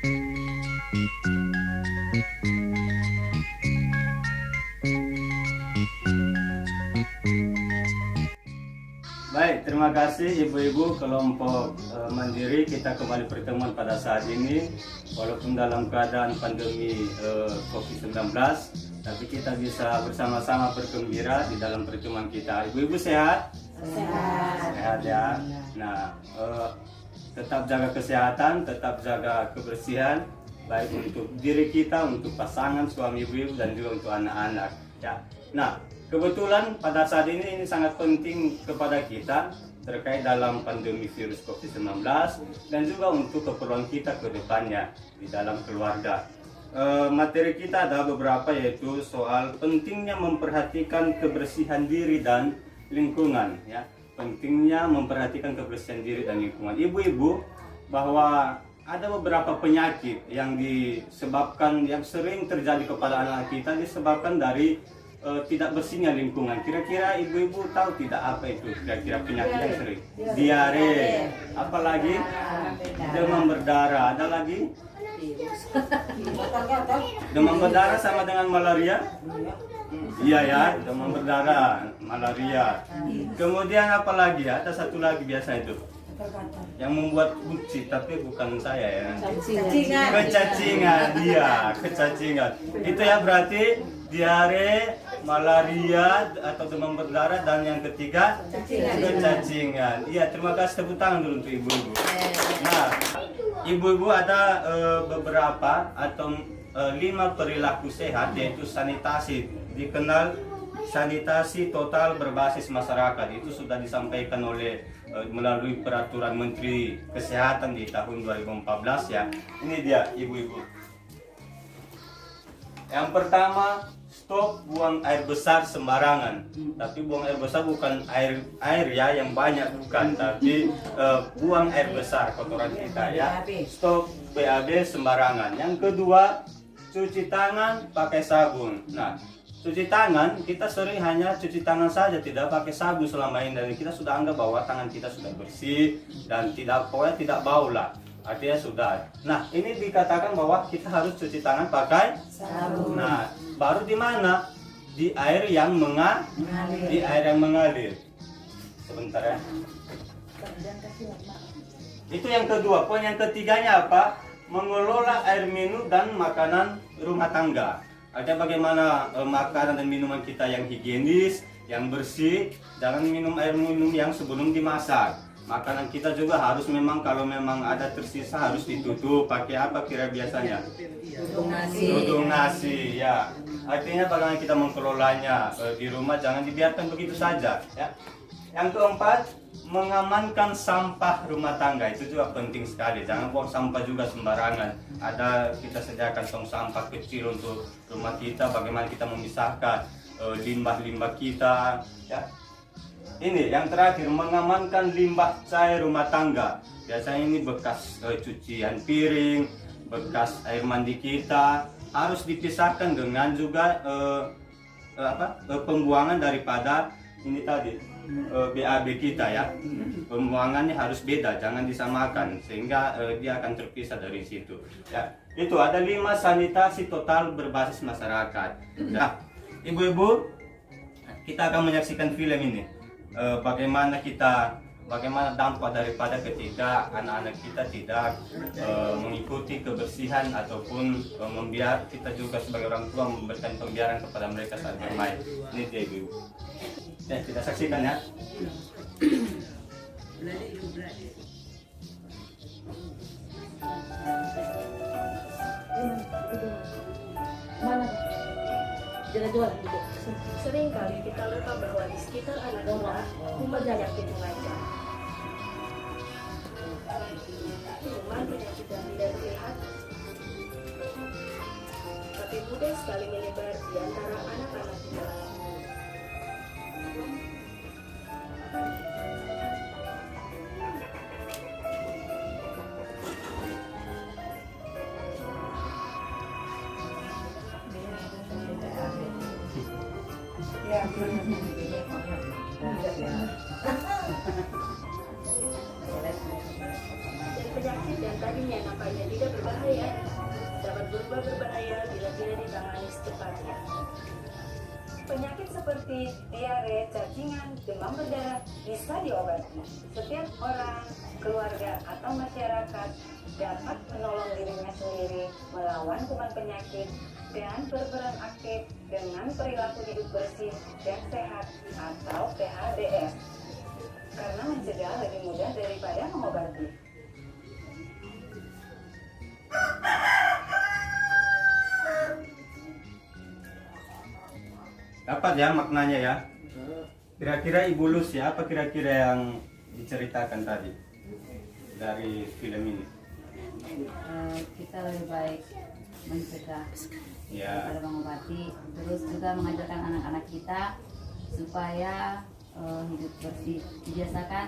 Baik, terima kasih ibu-ibu kelompok mandiri. Kita kembali pertemuan pada saat ini walaupun dalam keadaan pandemi COVID-19, tapi kita bisa bersama-sama bergembira di dalam pertemuan kita. Ibu-ibu sehat? Sehat. Sehat ya. Nah, tetap jaga kesehatan, tetap jaga kebersihan, baik untuk diri kita, untuk pasangan, suami ibu dan juga untuk anak-anak. Ya. Nah, kebetulan pada saat ini sangat penting kepada kita terkait dalam pandemi virus COVID-19 dan juga untuk keperluan kita ke depannya di dalam keluarga. Materi kita ada beberapa, yaitu soal pentingnya memperhatikan kebersihan diri dan lingkungan. Ya. Pentingnya memperhatikan kebersihan diri dan lingkungan. Ibu-ibu, bahwa ada beberapa penyakit yang disebabkan, yang sering terjadi kepada anak kita disebabkan dari tidak bersihnya lingkungan. Kira-kira ibu-ibu tahu tidak apa itu kira-kira penyakit yang sering? Diare, apalagi demam berdarah, ada lagi demam berdarah sama dengan malaria. Iya ya, demam berdarah, malaria. Kemudian apa lagi? Ada satu lagi biasa itu yang membuat kunci, tapi bukan saya ya. Kecacingan, iya, kecacingan. Itu ya berarti diare, malaria atau demam berdarah, dan yang ketiga kecacingan. Iya, terima kasih, tepuk tangan dulu untuk ibu-ibu. Nah, ibu-ibu ada beberapa atau 5 perilaku sehat, yaitu sanitasi, dikenal sanitasi total berbasis masyarakat. Itu sudah disampaikan oleh melalui peraturan Menteri Kesehatan di tahun 2014 ya. Ini dia ibu-ibu. Yang pertama, stop buang air besar sembarangan. Tapi buang air besar bukan air ya yang banyak, bukan, tapi buang air besar kotoran kita ya. Stop BAB sembarangan. Yang kedua, cuci tangan pakai sabun. Nah, cuci tangan, kita sering hanya cuci tangan saja, tidak pakai sabun selama ini, dan kita sudah anggap bahwa tangan kita sudah bersih dan pokoknya tidak bau lah. Artinya sudah. Nah, ini dikatakan bahwa kita harus cuci tangan pakai sabun. Nah, baru di mana? Di air yang mengalir. Di air yang mengalir. Sebentar ya. Itu yang kedua. Poin yang ketiganya apa? Mengelola air minum dan makanan rumah tangga. Artinya bagaimana makanan dan minuman kita yang higienis, yang bersih. Jangan minum air minum yang sebelum dimasak. Makanan kita juga harus memang, kalau memang ada tersisa harus ditutup. Pakai apa kira biasanya? Tudung nasi ya. Artinya bagaimana kita mengelolanya di rumah, jangan dibiarkan begitu saja ya. Yang keempat, mengamankan sampah rumah tangga. Itu juga penting sekali. Jangan buang sampah juga sembarangan. Ada, kita sediakan tong sampah kecil untuk rumah kita. Bagaimana kita memisahkan limbah-limbah kita ya. Ini yang terakhir, mengamankan limbah cair rumah tangga. Biasanya ini bekas cucian piring, bekas air mandi kita, harus dipisahkan dengan juga pembuangan daripada ini tadi BAB kita ya. Pembuangannya harus beda, jangan disamakan, sehingga dia akan terpisah dari situ ya. Itu ada 5 sanitasi total berbasis masyarakat. Nah, ibu-ibu, kita akan menyaksikan film ini. Bagaimana dampak daripada ketika anak-anak kita tidak mengikuti kebersihan ataupun membiarkan, kita juga sebagai orang tua memberikan pembiaran kepada mereka saat bermain. Ini dia ibu. Ya, kita saksikan ya. Sering kali kita lupa bahwa di sekitar anak kita banyak lingkungannya. Lingkungan tidak terlihat, tapi mudah sekali menyebar di antara anak-anak kita. Penyakit dan tadinya nampaknya tidak berbahaya, dapat berubah berbahaya bila tidak ditangani secepatnya. Penyakit seperti diare, cacingan, demam berdarah bisa diobati. Setiap orang, keluarga, atau masyarakat dapat menolong dirinya sendiri melawan kuman penyakit dan berperan aktif dengan perilaku hidup bersih dan sehat atau PHBS. Karena mencegah lebih mudah daripada mengobati. Dapat ya maknanya ya. Kira-kira Ibu Lucy apa kira-kira yang diceritakan tadi dari film ini? Kita lebih baik mencegah Ya, daripada mengobati, terus juga mengajarkan anak-anak kita supaya hidup bersih. Dibiasakan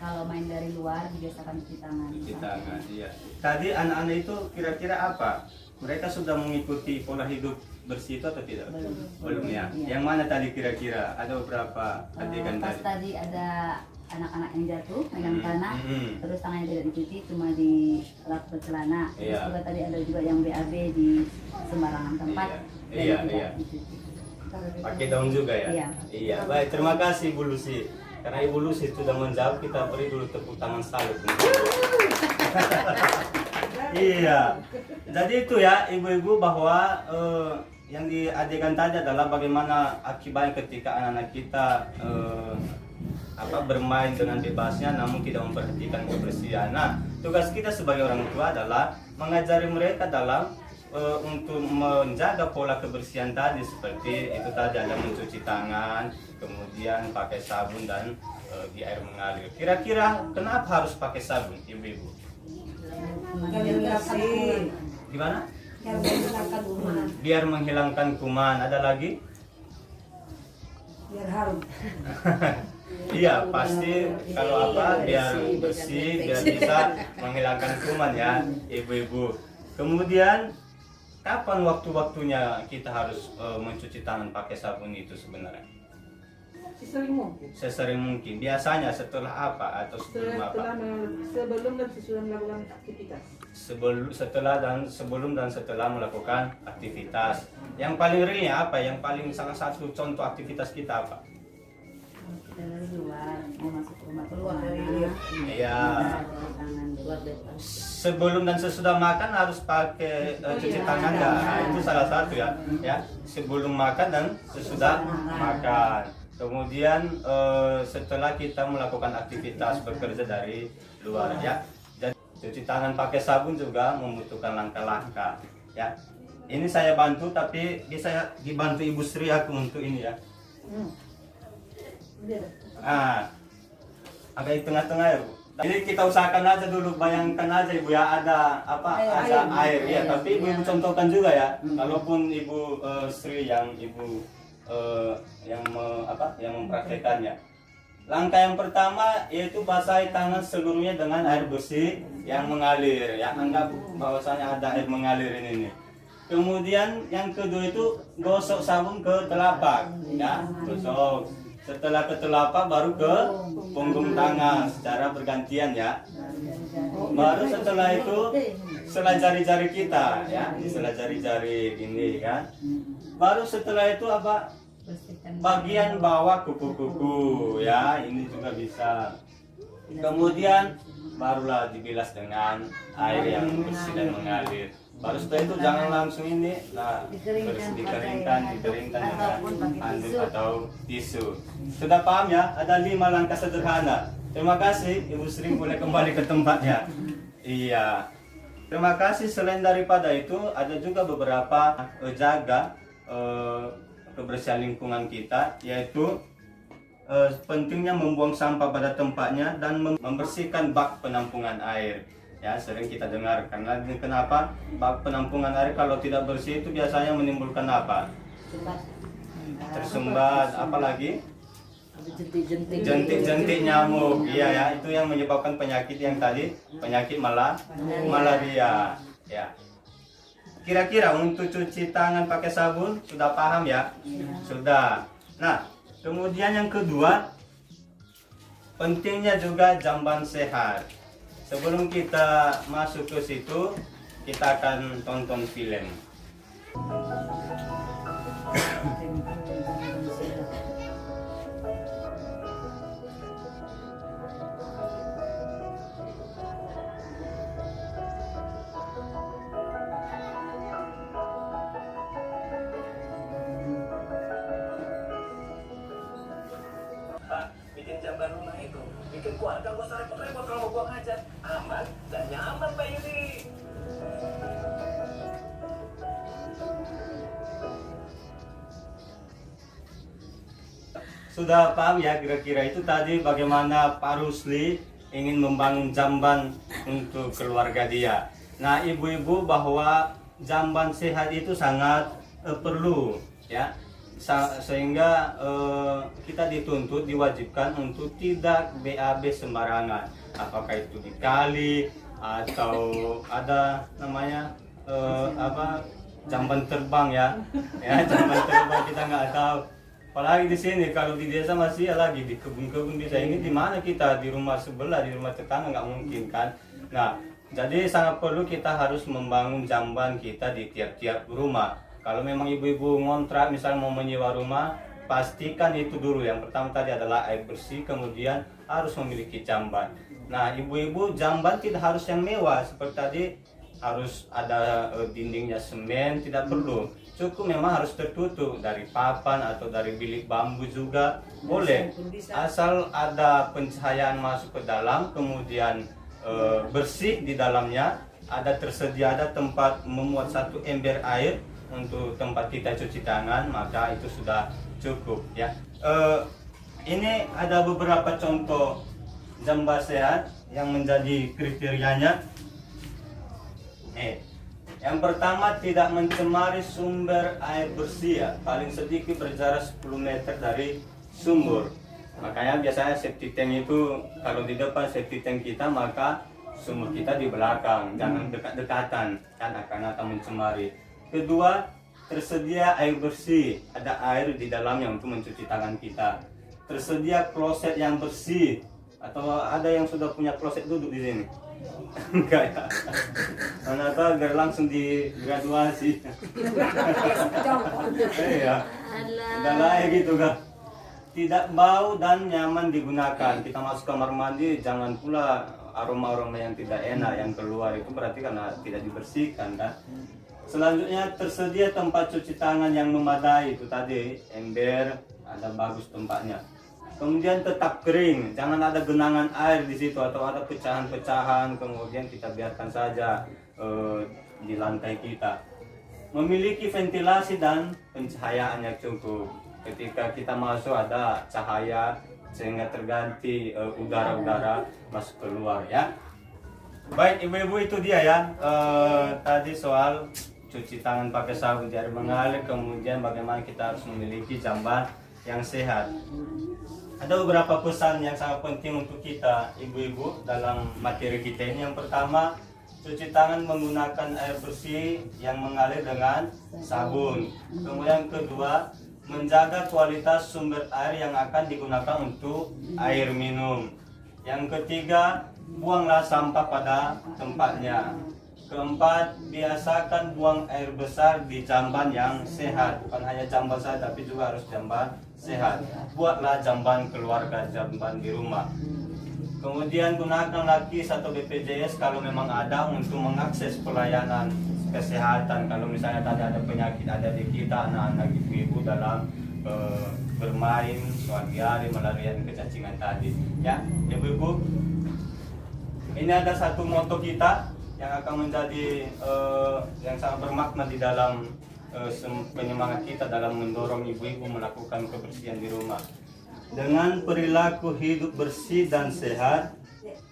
kalau main dari luar dibiasakan cuci tangan. cuci tangan. Iya. Tadi anak-anak itu kira-kira apa? Mereka sudah mengikuti pola hidup bersih itu atau tidak? Belum. Belum ya. Iya. Yang mana tadi kira-kira? Ada beberapa adegan Pas tadi? tadi ada anak-anak yang jatuh megang tanah, terus tangannya tidak dicuci, cuma dilap ke celana. Terus Iya. juga tadi ada juga yang BAB di sembarangan tempat dan Iya, tidak iya. dicuci. Pakai daun juga ya? Iya. Iya. Baik, terima kasih Ibu Lucy. Karena Ibu Lucy sudah menjawab, kita beri dulu tepuk tangan salut. Iya. Jadi itu ya ibu-ibu bahwa yang di adegan tadi adalah bagaimana akibatnya ketika anak-anak kita bermain dengan bebasnya namun tidak memperhatikan kebersihan. Nah, tugas kita sebagai orang tua adalah mengajari mereka dalam untuk menjaga pola kebersihan tadi, seperti itu tadi, ada mencuci tangan, kemudian pakai sabun dan di air mengalir. Kira-kira kenapa harus pakai sabun, ibu-ibu? Gimana? Biar menghilangkan kuman. Ada lagi? Biar harum. Iya, pasti kalau biar bersih, biar bisa menghilangkan kuman ya, ibu-ibu. Kemudian kapan waktu-waktunya kita harus mencuci tangan pakai sabun itu sebenarnya? Sesering mungkin. Sesering mungkin. Biasanya setelah apa atau sebelum apa? Sebelum dan sesudah melakukan aktivitas. Sebelum dan setelah melakukan aktivitas. Yang paling realnya apa? Yang paling salah satu contoh aktivitas kita apa? Kita dari luar mau masuk ke rumah keluar Iya. Sebelum dan sesudah makan harus pakai cuci tangan ya. Nah, itu salah satu ya. Ya, sebelum makan dan sesudah makan. Kemudian setelah kita melakukan aktivitas bekerja dari luar ya. Dan cuci tangan pakai sabun juga membutuhkan langkah-langkah ya. Ini saya bantu, tapi bisa dibantu Ibu Sri aku untuk ini ya. Agak di tengah-tengah ya, Bu. Jadi kita usahakan aja dulu, bayangkan aja Ibu ya, ada air ya, tapi Ibu contohkan juga ya. Kalaupun Ibu Sri yang yang mempraktekannya. Langkah yang pertama yaitu basahi tangan seluruhnya dengan air bersih yang mengalir ya. Anggap bahwasanya ada air mengalir ini nih. Kemudian yang kedua itu gosok sabun ke telapak ya, gosok. Setelah ke telapak baru ke punggung tangan secara bergantian ya. Baru setelah itu setelah jari-jari kita ya, setelah jari-jari ini kan. Baru setelah itu bagian bawah kuku-kuku ya, ini juga bisa. Kemudian barulah dibilas dengan air yang bersih dan mengalir. Baru setelah itu jangan langsung ini, dikeringkan dengan handuk atau tisu. Sudah paham ya? Ada 5 langkah sederhana. Terima kasih, Ibu Sri boleh kembali ke tempatnya. Iya. Terima kasih. Selain daripada itu, ada juga beberapa jaga kebersihan lingkungan kita, yaitu pentingnya membuang sampah pada tempatnya dan membersihkan bak penampungan air. Ya, sering kita dengar, karena kenapa bak penampungan air kalau tidak bersih itu biasanya menimbulkan apa? Tersumbat, apalagi jentik nyamuk. Iya ya, itu yang menyebabkan penyakit yang tadi, penyakit malaria. Ya. Kira-kira untuk cuci tangan pakai sabun sudah paham ya? Sudah. Nah, kemudian yang kedua, pentingnya juga jamban sehat. Sebelum kita masuk ke situ, kita akan tonton film. Bikin jamban rumah itu, bikin keluarga gak usah repot-repot kalau mau buang hajat. Aman dan nyaman Mbak Yudi. Sudah paham ya kira-kira itu tadi bagaimana Pak Rusli ingin membangun jamban untuk keluarga dia. Nah, ibu-ibu, bahwa jamban sehat itu sangat perlu ya. Sehingga kita dituntut, diwajibkan untuk tidak BAB sembarangan, apakah itu di kali atau ada namanya jamban terbang ya, jamban terbang kita nggak tahu. Apalagi di sini, kalau di desa masih ya lagi di kebun-kebun bisa, ini di mana kita di rumah sebelah, di rumah tetangga nggak mungkin kan. Nah, jadi sangat perlu kita harus membangun jamban kita di tiap-tiap rumah. Kalau memang ibu-ibu ngontrak, misal mau menyewa rumah, pastikan itu dulu. Yang pertama tadi adalah air bersih, kemudian harus memiliki jamban. Nah, ibu-ibu, jamban tidak harus yang mewah. Seperti tadi, harus ada dindingnya semen, tidak perlu. Cukup memang harus tertutup dari papan atau dari bilik bambu juga boleh. Asal ada pencahayaan masuk ke dalam, kemudian bersih di dalamnya, ada tempat memuat satu ember air untuk tempat kita cuci tangan, maka itu sudah cukup ya. Ini ada beberapa contoh jamban sehat yang menjadi kriterianya. Yang pertama, tidak mencemari sumber air bersih ya, paling sedikit berjarak 10 meter dari sumber. Makanya biasanya septic tank itu kalau di depan septic tank kita, maka sumur kita di belakang, jangan dekat-dekatan kan akan mencemari. Kedua, tersedia air bersih, ada air di dalamnya untuk mencuci tangan kita. Tersedia kloset yang bersih, atau ada yang sudah punya kloset duduk di sini? Enggak ya? Mana tahu agar langsung di graduasi. Iya, udah layak gitu kan. Tidak bau dan nyaman digunakan. Kita masuk kamar mandi, jangan pula aroma-aroma yang tidak enak yang keluar, itu berarti karena tidak dibersihkan kan. Selanjutnya, tersedia tempat cuci tangan yang memadai, itu tadi ember, ada bagus tempatnya. Kemudian tetap kering, jangan ada genangan air di situ atau ada pecahan-pecahan, kemudian kita biarkan saja di lantai kita. Memiliki ventilasi dan pencahayaan yang cukup. Ketika kita masuk ada cahaya sehingga terganti udara-udara masuk keluar ya. Baik ibu-ibu, itu dia ya tadi soal cuci tangan pakai sabun di air mengalir, kemudian bagaimana kita harus memiliki jamban yang sehat. Ada beberapa pesan yang sangat penting untuk kita ibu-ibu dalam materi kita ini. Yang pertama, cuci tangan menggunakan air bersih yang mengalir dengan sabun. Kemudian kedua, menjaga kualitas sumber air yang akan digunakan untuk air minum. Yang ketiga, buanglah sampah pada tempatnya. Keempat, biasakan buang air besar di jamban yang sehat. Bukan hanya jamban saja, tapi juga harus jamban sehat. Buatlah jamban keluarga, jamban di rumah. Kemudian gunakan KIS atau BPJS kalau memang ada untuk mengakses pelayanan kesehatan. Kalau misalnya tadi ada penyakit ada di kita, anak-anak ibu-ibu dalam bermain, pagi hari, malaria dan kecacingan tadi. Ya, ibu-ibu, ini ada satu moto kita yang akan menjadi yang sangat bermakna di dalam penyemangat kita dalam mendorong ibu-ibu melakukan kebersihan di rumah. Dengan perilaku hidup bersih dan sehat,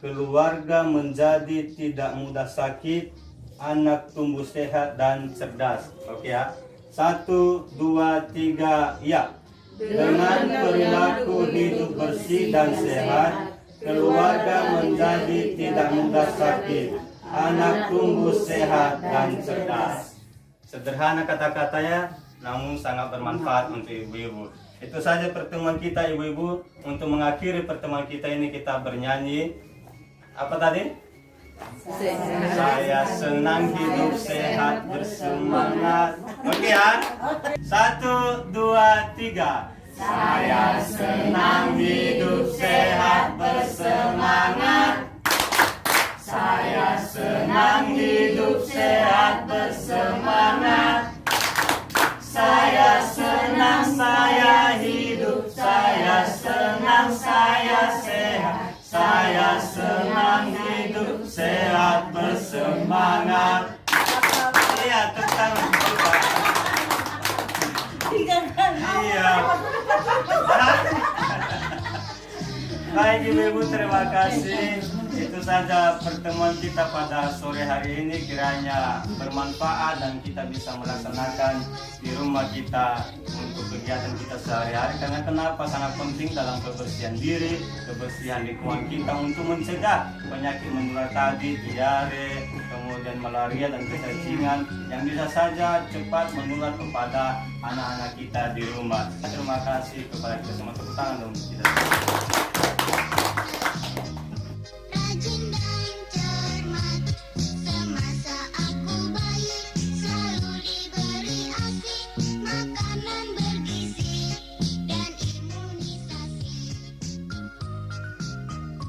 keluarga menjadi tidak mudah sakit, anak tumbuh sehat dan cerdas. Oke ya, 1, 2, 3, ya. Dengan perilaku hidup bersih dan sehat, keluarga menjadi tidak mudah sakit, anak tumbuh sehat dan cerdas. Sederhana kata-katanya, namun sangat bermanfaat untuk ibu-ibu. Itu saja pertemuan kita ibu-ibu. Untuk mengakhiri pertemuan kita ini, kita bernyanyi apa tadi? Saya senang hidup sehat bersemangat. Oke ya. 1, 2, 3. Saya senang hidup sehat bersemangat. Saya senang hidup sehat bersemangat. Saya senang saya hidup, saya senang saya sehat. Saya senang hidup sehat bersemangat. Iya, tentang iya. Baik ibu-ibu, terima kasih. Itu saja pertemuan kita pada sore hari ini, kiranya bermanfaat dan kita bisa melaksanakan di rumah kita untuk kegiatan kita sehari-hari. Karena kenapa sangat penting dalam kebersihan diri, kebersihan lingkungan kita untuk mencegah penyakit menular tadi, diare, kemudian malaria dan kecacingan yang bisa saja cepat menular kepada anak-anak kita di rumah. Terima kasih kepada kita semua, tepuk tangan dong kita.